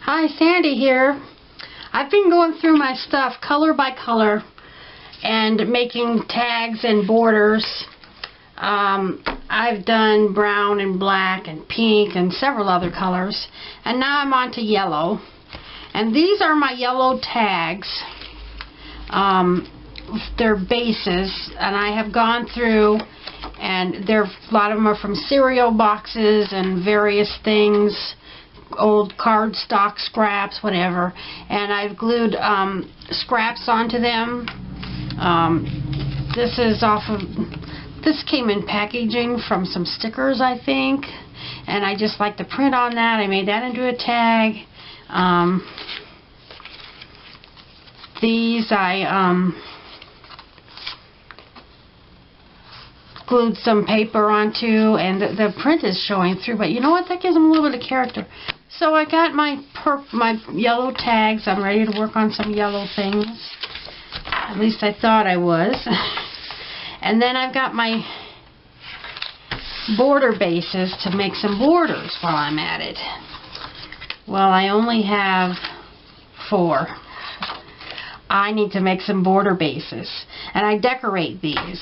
Hi, Sandy here. I've been going through my stuff color by color and making tags and borders. I've done brown and black and pink and several other colors, and now I'm on to yellow. And these are my yellow tags. They're bases, and I have gone through, and a lot of them are from cereal boxes and various things, old cardstock scraps, whatever, and I've glued scraps onto them. This came in packaging from some stickers, I think, and I just like the print on that. I made that into a tag. These I glued some paper onto, and the print is showing through, but you know what, that gives them a little bit of character. So I got my yellow tags. I'm ready to work on some yellow things. At least I thought I was. And then I've got my border bases to make some borders while I'm at it. Well, I only have 4. I need to make some border bases, and I decorate these.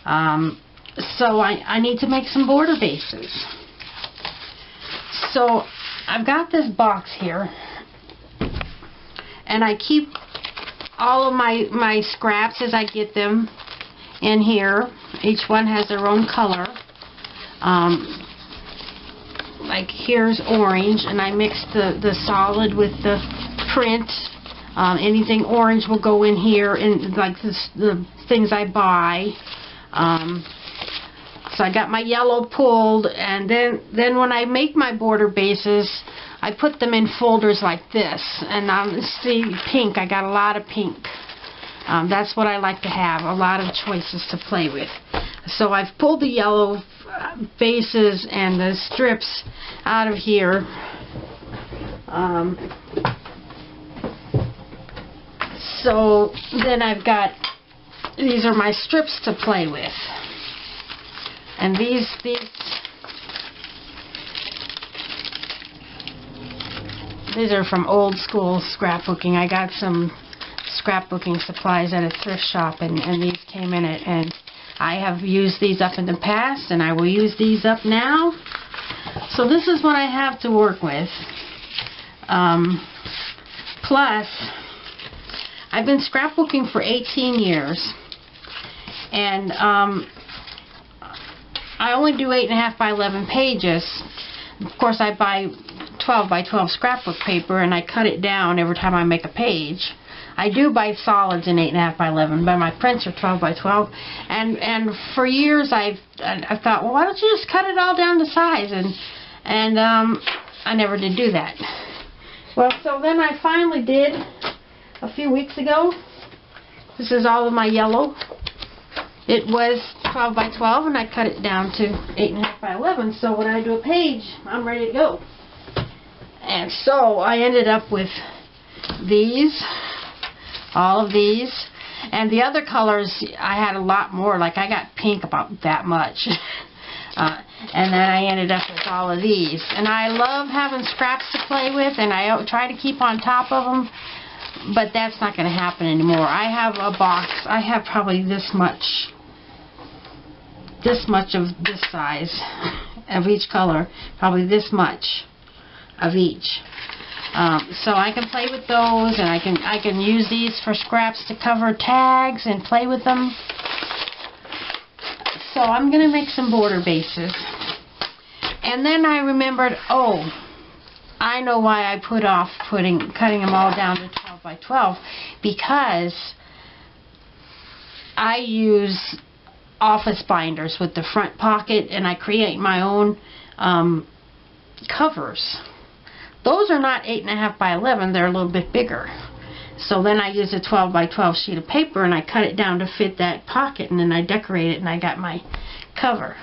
So I need to make some border bases. So I've got this box here, and I keep all of my scraps as I get them in here. Each one has their own color. Like here's orange, and I mix the solid with the print. Anything orange will go in here, and like the things I buy. So I got my yellow pulled, and then when I make my border bases, I put them in folders like this. And see, pink, I got a lot of pink. That's what I like to have, a lot of choices to play with. So I've pulled the yellow bases and the strips out of here. So then I've got, these are my strips to play with. And these are from old school scrapbooking. I got some scrapbooking supplies at a thrift shop, and these came in it. And I have used these up in the past, and I will use these up now. So this is what I have to work with. Plus, I've been scrapbooking for 18 years, and I only do 8.5 by 11 pages. Of course, I buy 12 by 12 scrapbook paper, and I cut it down every time I make a page. I do buy solids in 8.5 by 11, but my prints are 12 by 12. And for years, I've thought, well, why don't you just cut it all down to size? And I never did do that. Well, so then I finally did a few weeks ago. This is all of my yellow. It was 12 by 12, and I cut it down to 8.5 by 11, so when I do a page, I'm ready to go. And so I ended up with these, all of these, and the other colors, I had a lot more. Like, I got pink about that much. And then I ended up with all of these. And I love having scraps to play with, and I try to keep on top of them, but that's not going to happen anymore. I have a box. I have probably this much of this size of each color, probably this much of each. So I can play with those, and I can use these for scraps to cover tags and play with them. So I'm going to make some border bases. And then I remembered, oh, I know why I put off cutting them all down to 12 by 12, because I use office binders with the front pocket, and I create my own covers. Those are not 8.5 by 11, they're a little bit bigger. So then I use a 12 by 12 sheet of paper, and I cut it down to fit that pocket, and then I decorate it, and I got my cover.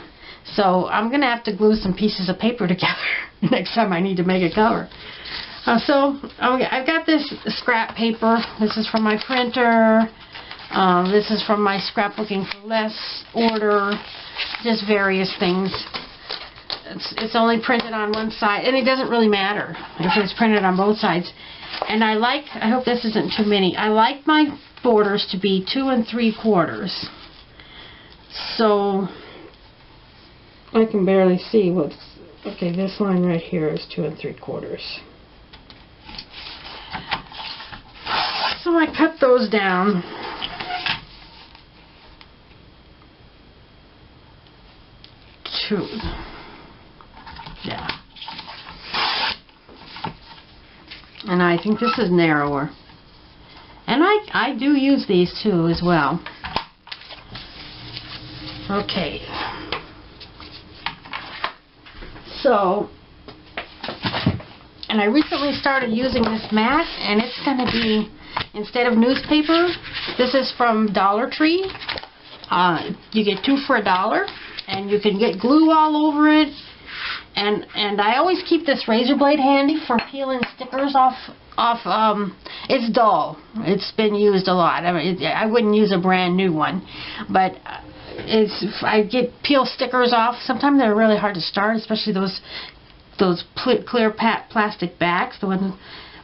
So I'm going to have to glue some pieces of paper together next time I need to make a cover. So I've got this scrap paper. This is from my printer. This is from my Scrapbooking for Less order. Just various things. it's only printed on one side, and it doesn't really matter if it's printed on both sides. And I hope this isn't too many, I like my borders to be 2 3/4. So I can barely see what's, okay, this line right here is 2 3/4. So I cut those down. Yeah. And I think this is narrower. And I do use these too as well. Okay. So, and I recently started using this mat, and it's going to be, instead of newspaper, this is from Dollar Tree. You get 2 for $1, and you can get glue all over it. And I always keep this razor blade handy for peeling stickers off. It's dull. It's been used a lot. I mean, I wouldn't use a brand new one, but I peel stickers off. Sometimes they're really hard to start, especially those clear plastic backs. The ones.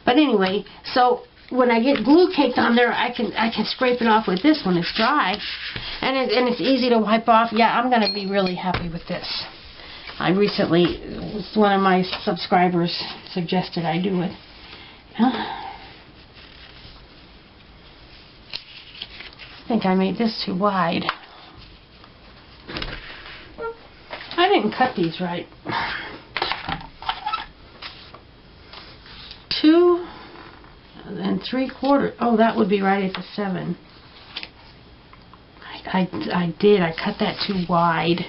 But anyway, so when I get glue caked on there, I can scrape it off with this when it's dry, and it's easy to wipe off. Yeah, I'm going to be really happy with this. I recently, one of my subscribers suggested I do it. I think I made this too wide. I didn't cut these right. 2 3/4. Oh, that would be right at the 7. I did. I cut that too wide.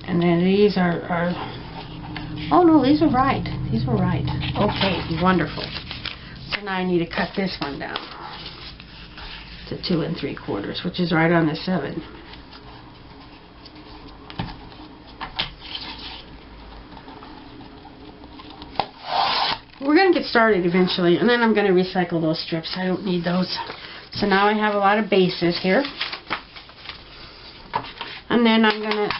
And then these are oh no, these are right. These are right. Okay, wonderful. So now I need to cut this one down to 2 3/4, which is right on the 7. We're going to get started eventually, and then I'm going to recycle those strips. I don't need those. So now I have a lot of bases here. And then I'm going to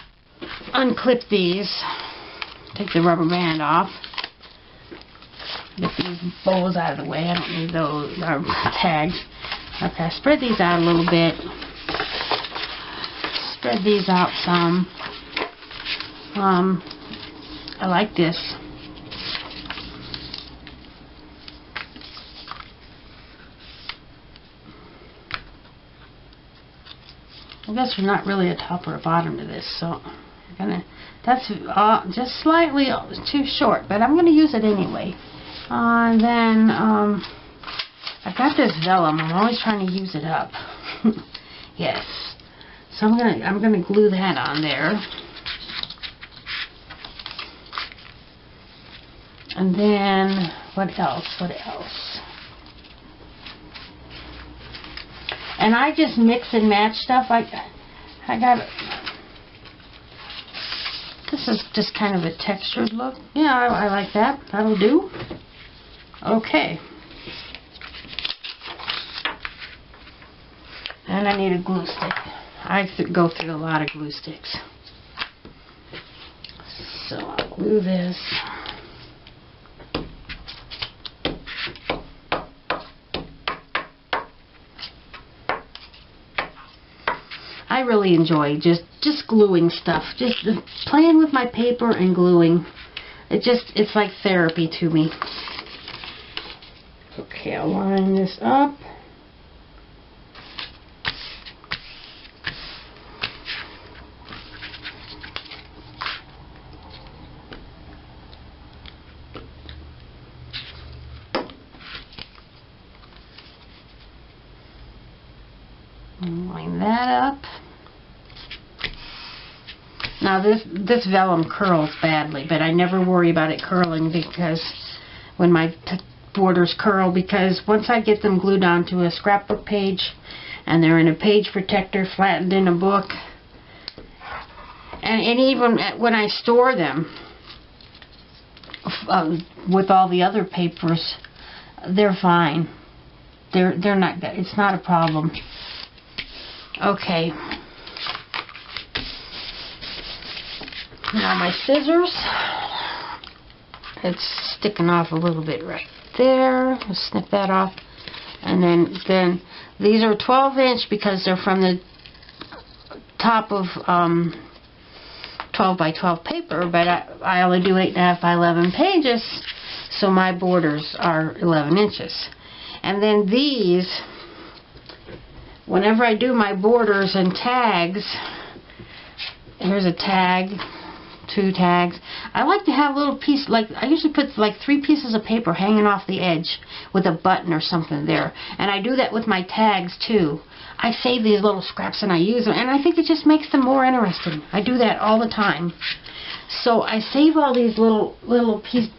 unclip these, take the rubber band off, get these bows out of the way. I don't need those tags. Okay, spread these out a little bit. Spread these out some. I like this. I guess there's not really a top or a bottom to this, so that's just slightly too short, but I'm gonna use it anyway. And then I've got this vellum. I'm always trying to use it up. Yes, so I'm gonna glue that on there, and then what else? What else? And I just mix and match stuff. I got. This is just kind of a textured look. Yeah, I like that. That'll do. Okay. And I need a glue stick. I go through a lot of glue sticks. So I'll glue this. I really enjoy just gluing stuff. Just playing with my paper and gluing. It's like therapy to me. Okay, I'll line this up. Line that up. Now this vellum curls badly, but I never worry about it curling because when my borders curl, because once I get them glued onto a scrapbook page and they're in a page protector flattened in a book, and even when I store them with all the other papers, they're fine. They're not. It's not a problem. Okay. Now my scissors, it's sticking off a little bit right there. I'll snip that off. And then these are 12-inch because they're from the top of 12 by 12 paper, but I only do 8.5 by 11 pages, so my borders are 11 inches. And then these, whenever I do my borders and tags, here's a tag, 2 tags. I like to have little pieces, like I usually put like 3 pieces of paper hanging off the edge with a button or something there. And I do that with my tags too. I save these little scraps and I use them, and I think it just makes them more interesting. I do that all the time. So I save all these little these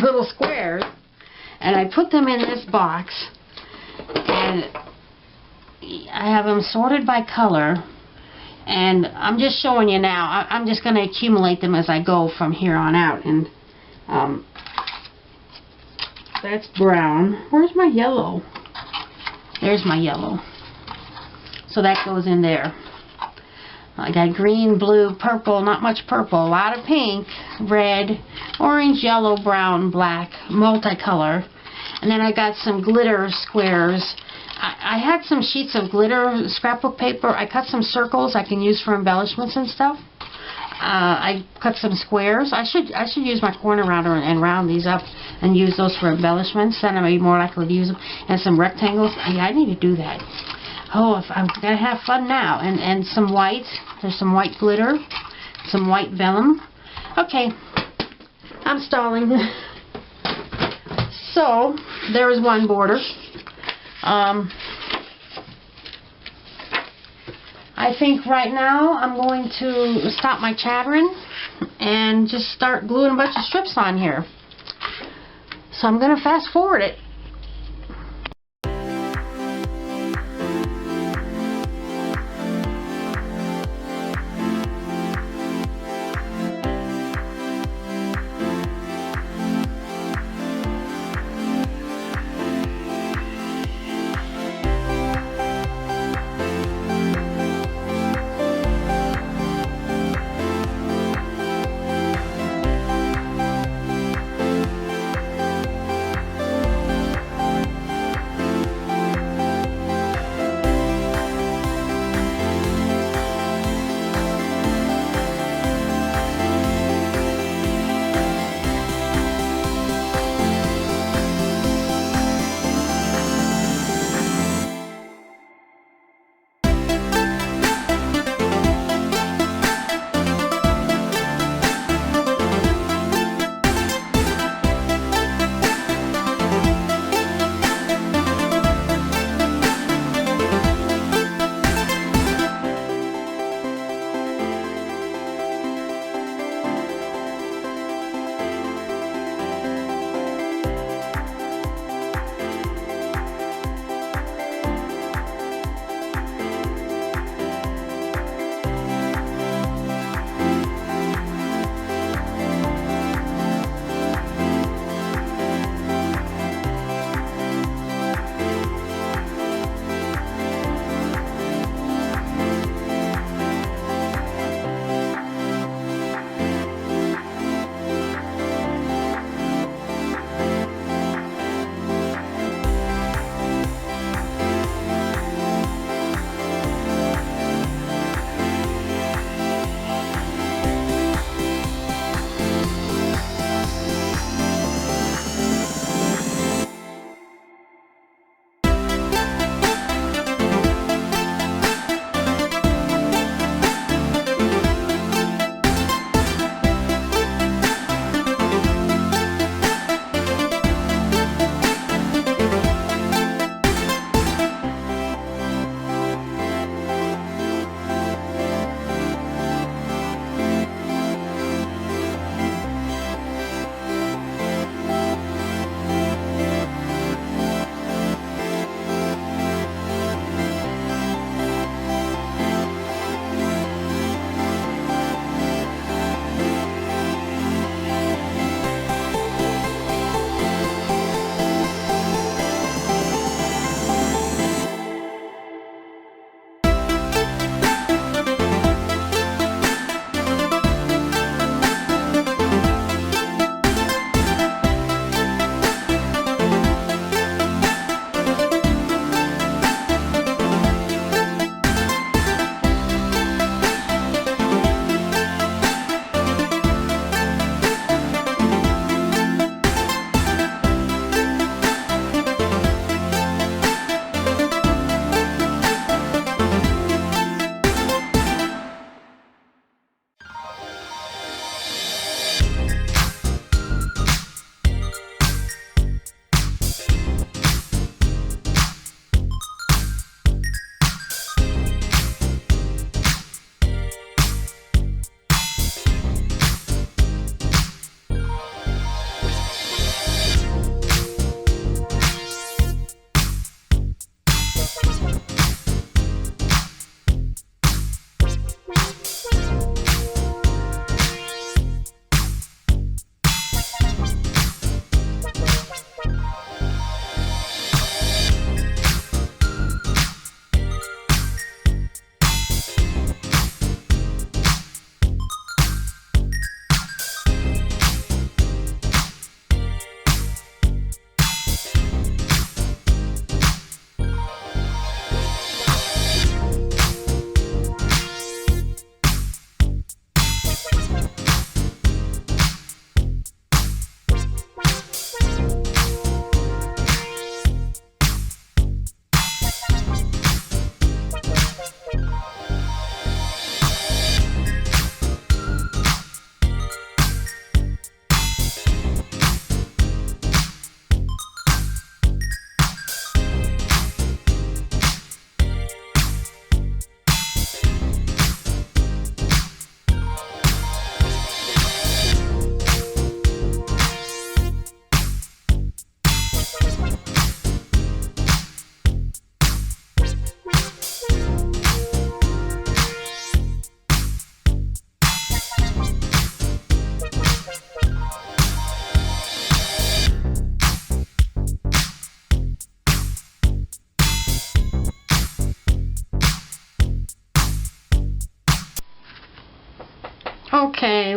little squares, and I put them in this box, and I have them sorted by color. And I'm just showing you now. I'm just going to accumulate them as I go from here on out. And that's brown. Where's my yellow? There's my yellow. So that goes in there. I got green, blue, purple, not much purple, a lot of pink, red, orange, yellow, brown, black, multicolor. And then I got some glitter squares. I had some sheets of glitter scrapbook paper. I cut some circles I can use for embellishments and stuff. I cut some squares. I should use my corner rounder and round these up and use those for embellishments. Then I'll be more likely to use them. And some rectangles. Yeah, I need to do that. Oh, I'm gonna have fun now. And some white. There's some white glitter, some white vellum. Okay, I'm stalling. So there is one border. I think right now I'm going to stop my chattering and just start gluing a bunch of strips on here. So I'm going to fast forward it.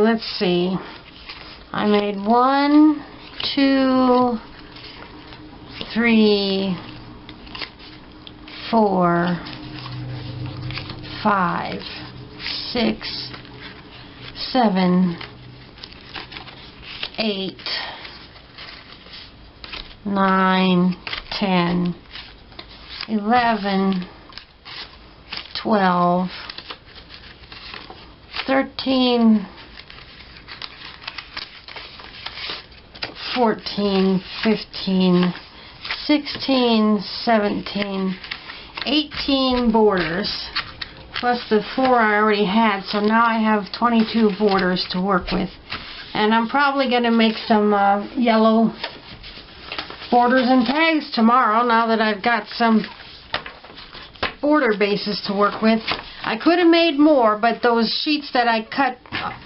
let's see. I made 1, 2, 3, 4, 5, 6, 7, 8, 9, 10, 11, 12, 13, 14, 15, 16, 17, 18 borders, plus the 4 I already had, so now I have 22 borders to work with. And I'm probably going to make some yellow borders and tags tomorrow, now that I've got some border bases to work with. I could have made more, but those sheets that I cut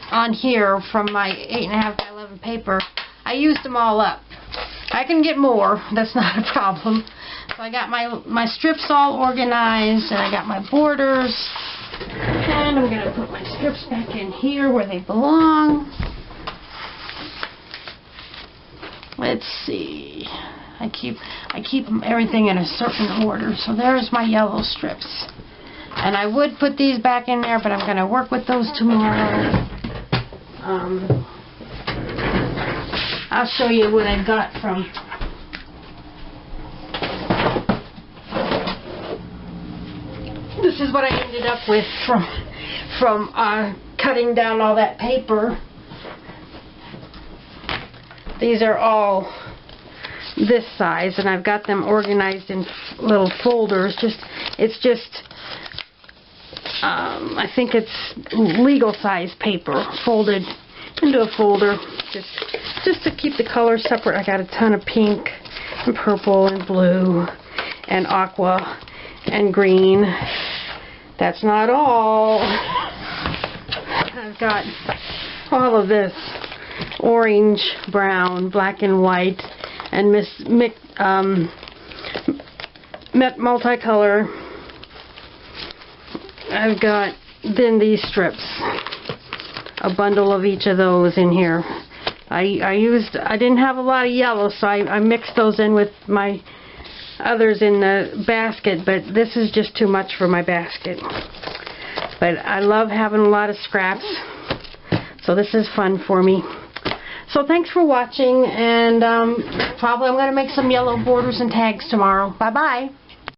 on here from my 8.5 by 11 paper, I used them all up. I can get more, that's not a problem. So I got my strips all organized, and I got my borders, and I'm going to put my strips back in here where they belong. Let's see. I keep everything in a certain order. So there's my yellow strips. And I would put these back in there, but I'm going to work with those tomorrow. I'll show you what I got from this is what I ended up with from cutting down all that paper. These are all this size, and I've got them organized in little folders. I think it's legal size paper folded into a folder, just to keep the colors separate. I got a ton of pink and purple and blue and aqua and green. That's not all. I've got all of this orange, brown, black and white, and multicolor. I've got then these strips, a bundle of each of those in here. I didn't have a lot of yellow, so I mixed those in with my others in the basket, but this is just too much for my basket. But I love having a lot of scraps, so this is fun for me. So thanks for watching, and probably I'm going to make some yellow borders and tags tomorrow. Bye-bye.